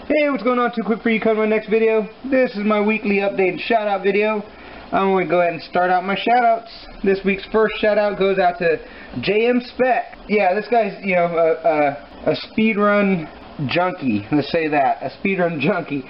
Hey, what's going on? 2cwik4u coming to my next video. This is my weekly update and shout out video. I'm going to go ahead and start out my shout outs. This week's first shout out goes out to Speck. Yeah, this guy's, a speedrun junkie. Let's say that. A speedrun junkie.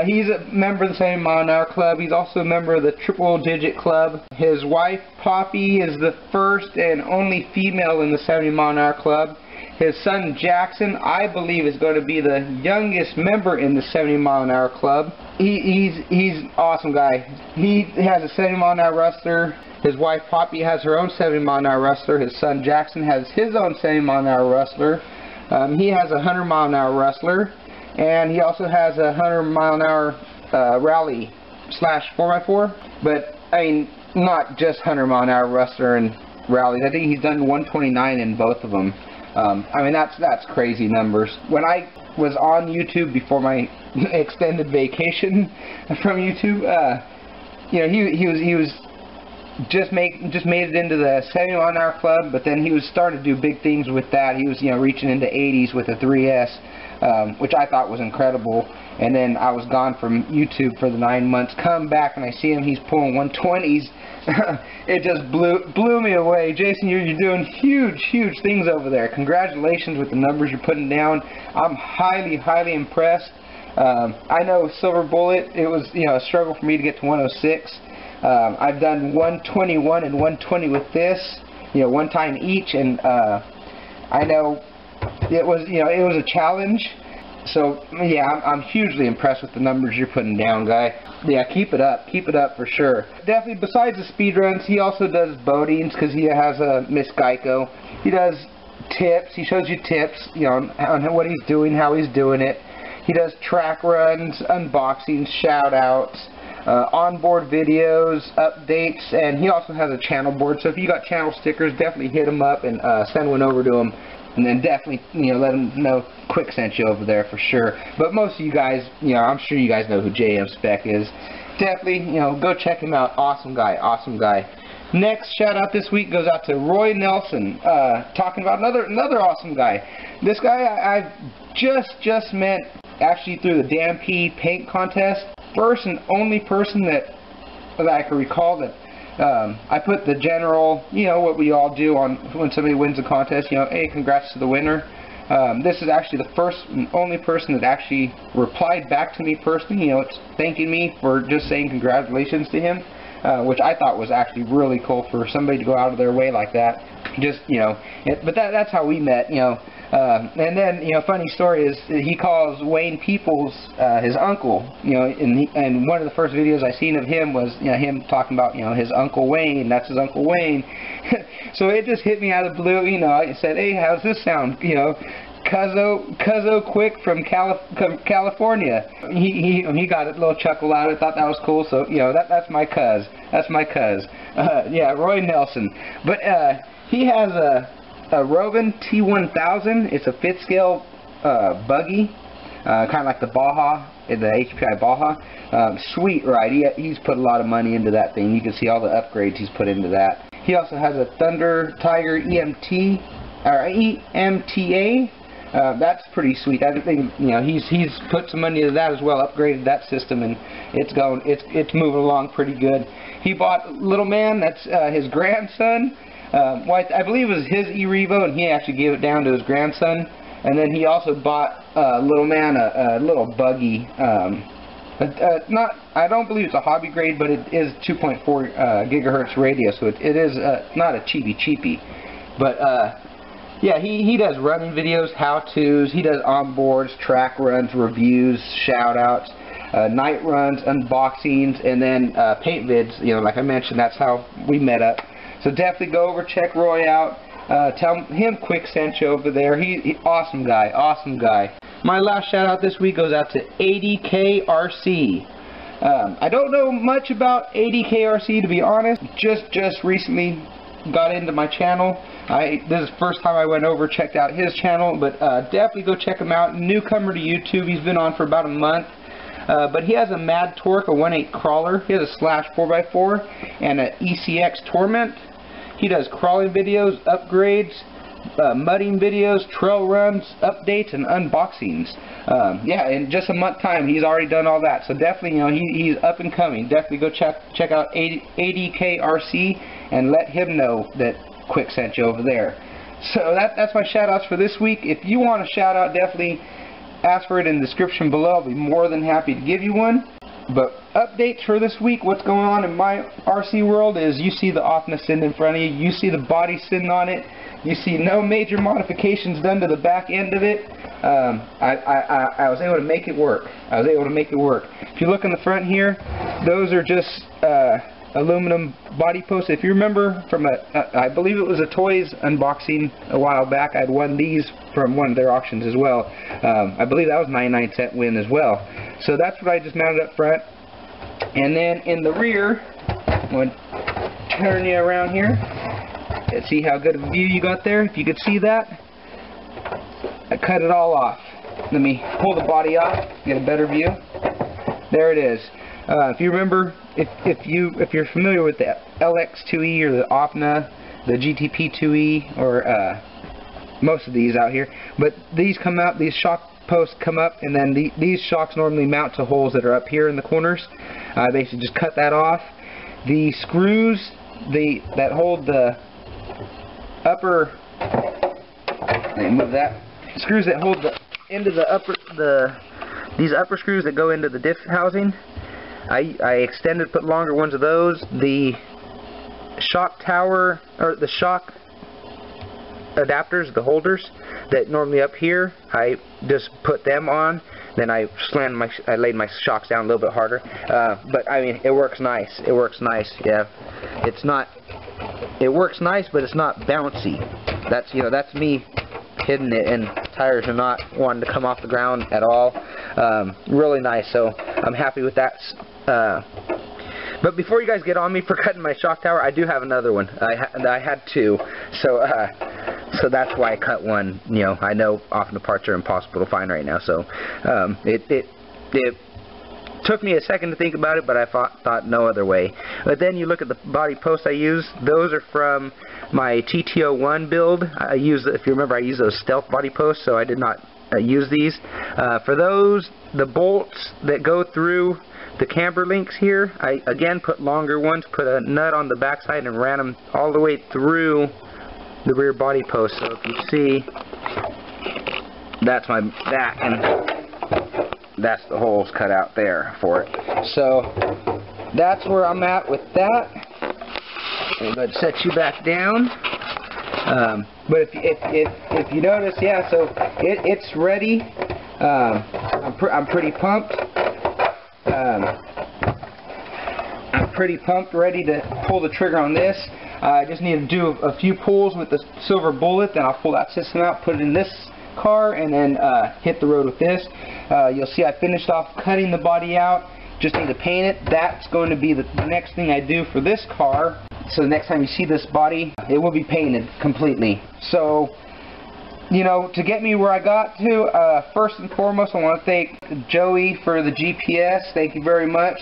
He's a member of the 70 mile an hour club. He's also a member of the triple digit club. His wife, Poppy, is the first and only female in the 70 mile an hour club. His son Jackson, I believe, is going to be the youngest member in the 70 mile an hour club. He's an awesome guy. He has a 70 mile an hour wrestler. His wife Poppy has her own 70 mile an hour wrestler. His son Jackson has his own 70 mile an hour wrestler. He has a 100 mile an hour wrestler, and he also has a 100 mile an hour rally / 4x4. But I mean, not just 100 mile an hour wrestler and rallies. I think he's done 129 in both of them. I mean, that's crazy numbers. When I was on YouTube before my extended vacation from YouTube, he was just made it into the 70 mile an hour club, but then he was starting to do big things with that. He was reaching into 80s with a 3S, which I thought was incredible. And then I was gone from YouTube for the 9 months. Come back and I see him, he's pulling 120s. It just blew me away. Jason, you're doing huge things over there. Congratulations with the numbers you're putting down. I'm highly impressed. I know Silver Bullet, it was a struggle for me to get to 106. I've done 121 and 120 with this, one time each, and I know it was a challenge. So yeah, I'm hugely impressed with the numbers you're putting down, guy. Yeah, keep it up for sure. Definitely, besides the speed runs, he also does boatings because he has a Miss Geico. He does tips. He shows you tips, on what he's doing, how he's doing it. He does track runs, unboxings, shout outs, onboard videos, updates, and he also has a channel board. So if you got channel stickers, definitely hit him up and send one over to him. And then definitely, let him know Quick sent you over there for sure. But most of you guys, I'm sure you guys know who Speck is. Definitely, go check him out. Awesome guy. Next shout out this week goes out to Roy Nelson. Talking about another awesome guy. This guy I've just met actually through the DMP paint contest. First and only person that I can recall that I put the general, what we all do on when somebody wins a contest, hey, congrats to the winner. This is actually the first and only person that actually replied back to me personally, it's thanking me for just saying congratulations to him, which I thought was actually really cool for somebody to go out of their way like that. Just, but that's how we met, and then, funny story is he calls Wayne Peoples his uncle, and one of the first videos I seen of him was, him talking about, his Uncle Wayne, that's his Uncle Wayne. So it just hit me out of the blue, I said, hey, how's this sound, Cuzzo Quick from California. He got a little chuckle out of it, thought that was cool, so, that's my cuz. Yeah, Roy Nelson. But, he has a Robin T1000. It's a 5th scale buggy, kind of like the Baja, the HPI Baja. Sweet ride. He's put a lot of money into that thing. You can see all the upgrades he's put into that. He also has a Thunder Tiger EMTA. That's pretty sweet. I think he's put some money into that as well. Upgraded that system, and it's moving along pretty good. He bought Little Man. That's his grandson. I believe it was his E-Revo, and he actually gave it down to his grandson. And then he also bought Little Man a little buggy. I don't believe it's a hobby grade, but it is 2.4 gigahertz radio, so it is not a cheapy. But yeah, he does running videos, how-tos. He does onboards, track runs, reviews, shout-outs, night runs, unboxings, and then paint vids. Like I mentioned, that's how we met up. So definitely go over, check Roy out. Tell him Quick sent you over there. He awesome guy. My last shout out this week goes out to 80krc. I don't know much about 80krc, to be honest. Just recently got into my channel. This is the first time I went over, checked out his channel, but definitely go check him out. Newcomer to YouTube. He's been on for about a month. But he has a Mad Torque, a 1.8 crawler. He has a / 4x4 and an ECX Torment. He does crawling videos, upgrades, mudding videos, trail runs, updates, and unboxings. Yeah, in just a month time, he's already done all that. So definitely, you know, he's up and coming. Definitely go check out ADKRC and let him know that Quick sent you over there. So that's my shout outs for this week. If you want a shout out, definitely ask for it in the description below. I'll be more than happy to give you one. But updates for this week, what's going on in my RC world is you see the OFNA sitting in front of you. You see the body sitting on it. You see no major modifications done to the back end of it. I was able to make it work. If you look in the front here, those are just aluminum body posts. If you remember from I believe it was a Toys unboxing a while back, I had won these from one of their auctions as well. I believe that was 99-cent win as well. So that's what I just mounted up front. And then in the rear, I'm going to turn you around here. Let's see how good of a view you got there. If you could see that, I cut it all off. Let me pull the body off, get a better view. There it is. If you remember, if you're familiar with the LX2E or the OFNA, the gtp2e, or most of these out here, but these come out, these shock posts come up, and then these shocks normally mount to holes that are up here in the corners. I basically just cut that off. The screws that hold the upper, let me move that. Screws that hold the end of the upper, these upper screws that go into the diff housing, I extended, put longer ones of those. The shock tower, or the shock adapters, the holders that normally up here, I just put them on. Then I laid my shocks down a little bit harder. But I mean, it works nice. It works nice. Yeah, it works nice, but it's not bouncy. That's, you know, that's me hitting it, and tires are not wanting to come off the ground at all. Really nice. So I'm happy with that. But before you guys get on me for cutting my shock tower, I do have another one. I had two, so that's why I cut one. You know, I know often the parts are impossible to find right now, so it took me a second to think about it, but I thought no other way. But then you look at the body posts I use. Those are from my TT1 build. I use, if you remember, I use those stealth body posts, so I did not use these. For those, the bolts that go through the camber links here, I again put longer ones, put a nut on the backside and ran them all the way through the rear body post. So if you see, that's my back, and that's the holes cut out there for it. So that's where I'm at with that. I'm going to set you back down. But if you notice, yeah, so it's ready. I'm pretty pumped. I'm pretty pumped, ready to pull the trigger on this. I just need to do a few pulls with the silver bullet, then I'll pull that system out, put it in this car, and then hit the road with this. You'll see I finished off cutting the body out. Just need to paint it. That's going to be the next thing I do for this car. So the next time you see this body, it will be painted completely. So, you know, to get me where I got to, first and foremost, I want to thank Joey for the GPS. Thank you very much.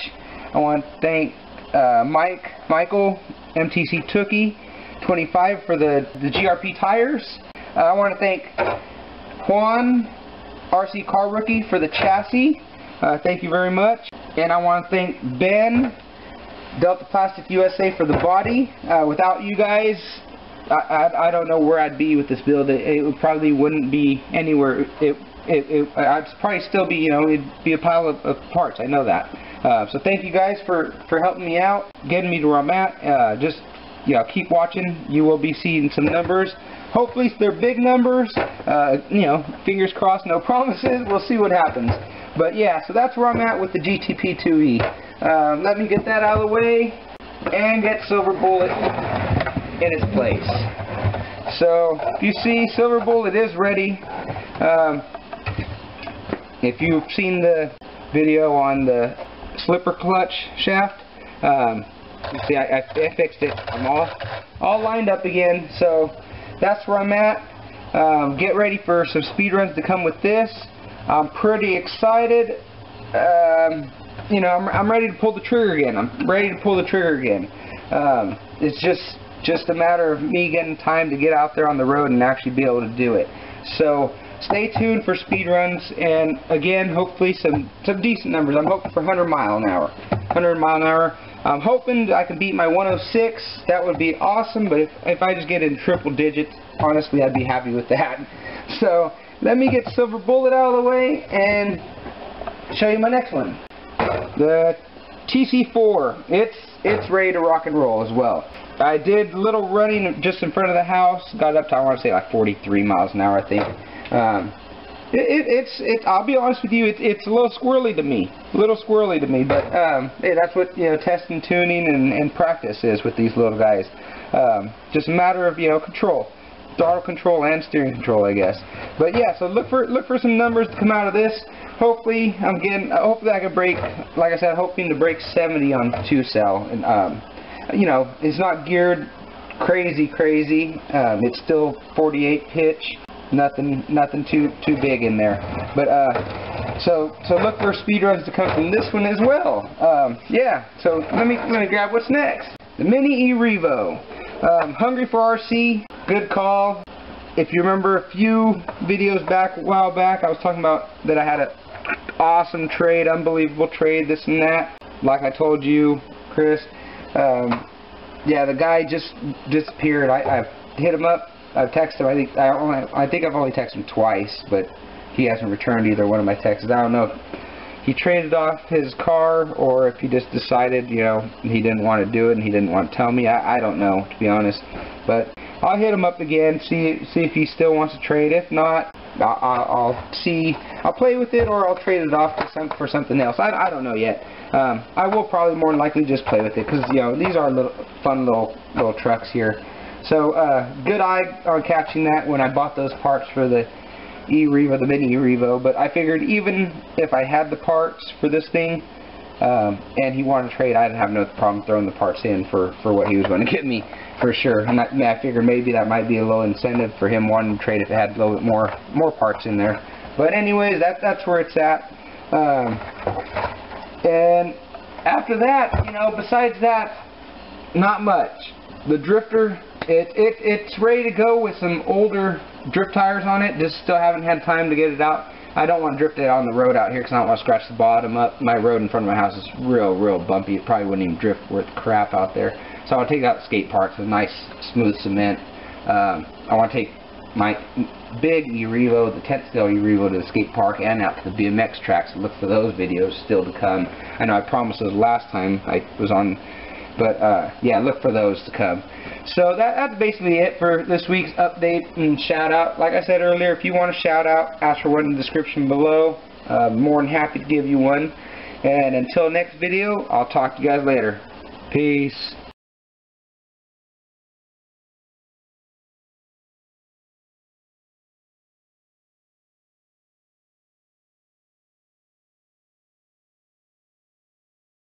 I want to thank Michael, MTC 25 for the GRP tires. I want to thank Juan, RC Car Rookie, for the chassis. Thank you very much. And I want to thank Ben, Delta Plastic USA, for the body. Without you guys, I don't know where I'd be with this build. It probably wouldn't be anywhere. I'd probably still be, you know, it'd be a pile of parts. I know that. So thank you guys for helping me out, getting me to where I'm at. Just, you know, keep watching. You will be seeing some numbers. Hopefully they're big numbers. You know, fingers crossed, no promises. We'll see what happens. But yeah, so that's where I'm at with the gtp2e. Let me get that out of the way and get Silver Bullet in its place. So if you see, Silver Bullet is ready. If you've seen the video on the slipper clutch shaft, you see I fixed it. I'm all lined up again. So that's where I'm at. Get ready for some speed runs to come with this. I'm pretty excited. You know, I'm ready to pull the trigger again. It's just, just a matter of me getting time to get out there on the road and actually be able to do it. So stay tuned for speed runs, and again, hopefully some decent numbers. I'm hoping for 100 mile an hour. 100 mile an hour. I'm hoping I can beat my 106. That would be awesome, but if I just get in triple digits, honestly, I'd be happy with that. So let me get Silver Bullet out of the way and show you my next one. The TC4. It's ready to rock and roll as well. I did a little running just in front of the house. Got up to, I want to say, like 43 miles an hour, I think. I'll be honest with you, it's a little squirrely to me. But hey, that's what, you know, testing, tuning, and practice is with these little guys. Just a matter of, you know, control. Throttle control and steering control, I guess. But yeah, so look for some numbers to come out of this. Hopefully hopefully I can break, like I said, hoping to break 70 on 2-cell. And you know, it's not geared crazy. It's still 48 pitch. Nothing too big in there. But so look for speed runs to come from this one as well. Yeah. So let me grab what's next. The Mini E-Revo. Hungry for RC. Good call. If you remember a few videos back, a while back, I was talking about that I had an awesome trade, unbelievable trade, this and that. Like I told you, Chris. Yeah, the guy just disappeared. I've hit him up. I've texted him. I think I've only texted him twice, but he hasn't returned either one of my texts. I don't know if he traded off his car or if he just decided, you know, he didn't want to do it and he didn't want to tell me. I don't know, to be honest. But I'll hit him up again, see if he still wants to trade. If not, I'll play with it, or I'll trade it off for something else. I don't know yet. I will probably more than likely just play with it, because, you know, these are fun little trucks here. So good eye on catching that when I bought those parts for the E-Revo, the Mini E-Revo. But I figured even if I had the parts for this thing and he wanted to trade, I'd have no problem throwing the parts in for what he was going to get me, for sure. And I figured maybe that might be a low incentive for him wanting to trade if it had a little bit more parts in there. But anyways, that's where it's at. And after that, you know, besides that, not much. The drifter, it's ready to go with some older drift tires on it. Just still haven't had time to get it out. I don't want to drift it on the road out here because I don't want to scratch the bottom up. My road in front of my house is real bumpy. It probably wouldn't even drift worth crap out there. So I'll take it out to skate parks with nice smooth cement. I want to take my big E-Revo, the 10th scale E-Revo, to the skate park and out to the BMX tracks. Look for those videos still to come. I know I promised those last time I was on. But yeah, look for those to come. So that's basically it for this week's update and shout out. Like I said earlier, if you want a shout out, ask for one in the description below. More than happy to give you one. And until next video, I'll talk to you guys later. Peace.